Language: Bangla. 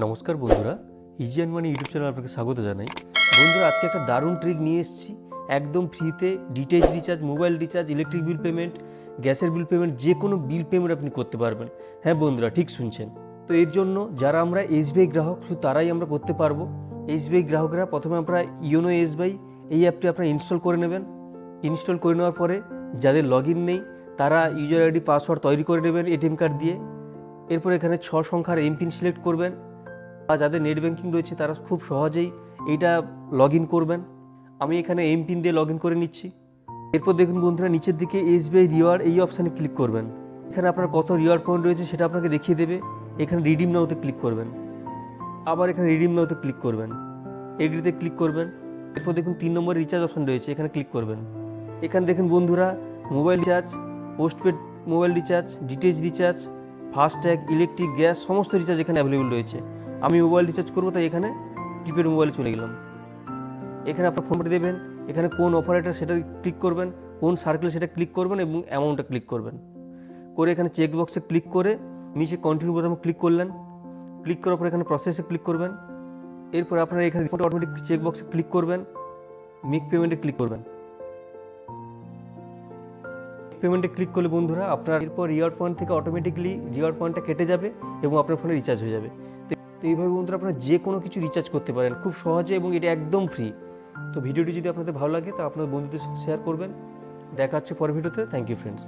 নমস্কার বন্ধুরা, ইজি মানি ইউটিউব চ্যানেল আপনাকে স্বাগত জানাই। বন্ধুরা, আজকে একটা দারুণ ট্রিক নিয়ে এসেছি। একদম ফ্রিতে DTH recharge, mobile recharge, electric bill payment, গ্যাসের বিল পেমেন্ট, যে কোনো বিল পেমেন্ট আপনি করতে পারবেন। হ্যাঁ বন্ধুরা, ঠিক শুনছেন। তো এর জন্য যারা আমরা এসবিআই গ্রাহক, শুধু তারাই আমরা করতে পারবো। এসবিআই গ্রাহকরা প্রথমে আমরা ইওনো এসবিআই এই অ্যাপটি আপনারা ইনস্টল করে নেবেন। ইনস্টল করে নেওয়ার পরে যাদের লগ ইন নেই তারা ইউজার আইডি পাসওয়ার্ড তৈরি করে নেবেন এটিএম কার্ড দিয়ে। এরপর এখানে 6 সংখ্যার এমপিন সিলেক্ট করবেন। আর যাদের নেট ব্যাঙ্কিং রয়েছে তারা খুব সহজেই এইটা লগ ইন করবেন। আমি এখানে এমপিন দিয়ে লগ ইন করে নিচ্ছি। এরপর দেখুন বন্ধুরা, নিচের দিকে এসবিআই রিওয়ার্ড এই অপশানে ক্লিক করবেন। এখানে আপনার কত রিওয়ার্ড পয়েন্ট রয়েছে সেটা আপনাকে দেখিয়ে দেবে। এখানে রিডিম নাওতে ক্লিক করবেন, আবার এখানে রিডিম নাওতে ক্লিক করবেন, এগ্রিতে ক্লিক করবেন। এরপর দেখুন 3 নম্বর রিচার্জ অপশান রয়েছে, এখানে ক্লিক করবেন। এখানে দেখুন বন্ধুরা, mobile recharge, postpaid mobile recharge, DTH recharge, FASTag, electric, gas সমস্ত রিচার্জ এখানে অ্যাভেলেবল রয়েছে। আমি মোবাইল রিচার্জ করবো তাই এখানে প্রিপেড মোবাইলে চলে গেলাম। এখানে আপনার ফোন দেবেন, এখানে কোন অপারেটর সেটা ক্লিক করবেন, কোন সার্কেল সেটা ক্লিক করবেন এবং অ্যামাউন্টটা ক্লিক করবেন। করে এখানে চেক বক্সে ক্লিক করে নিচে কন্টিনিউ বোতামে ক্লিক করলেন। ক্লিক করার পর এখানে প্রসেসে ক্লিক করবেন। এরপর আপনারা এখানে অটোমেটিক চেক বক্সে ক্লিক করবেন, মেক পেমেন্টে ক্লিক করবেন। পেমেন্টে ক্লিক করলে বন্ধুরা আপনার এরপর রিওয়ার্ড পয়েন্ট থেকে অটোমেটিকলি রিওয়ার্ড পয়েন্টটা কেটে যাবে এবং আপনার ফোনে রিচার্জ হয়ে যাবে। তো এইভাবে বন্ধুরা আপনারা যে কোনো কিছু রিচার্জ করতে পারেন খুব সহজে, এবং এটা একদম ফ্রি। তো ভিডিওটি যদি আপনাদের ভালো লাগে তা আপনার বন্ধুদের সাথে শেয়ার করবেন। দেখা হচ্ছে পরের ভিডিওতে। Thank you friends.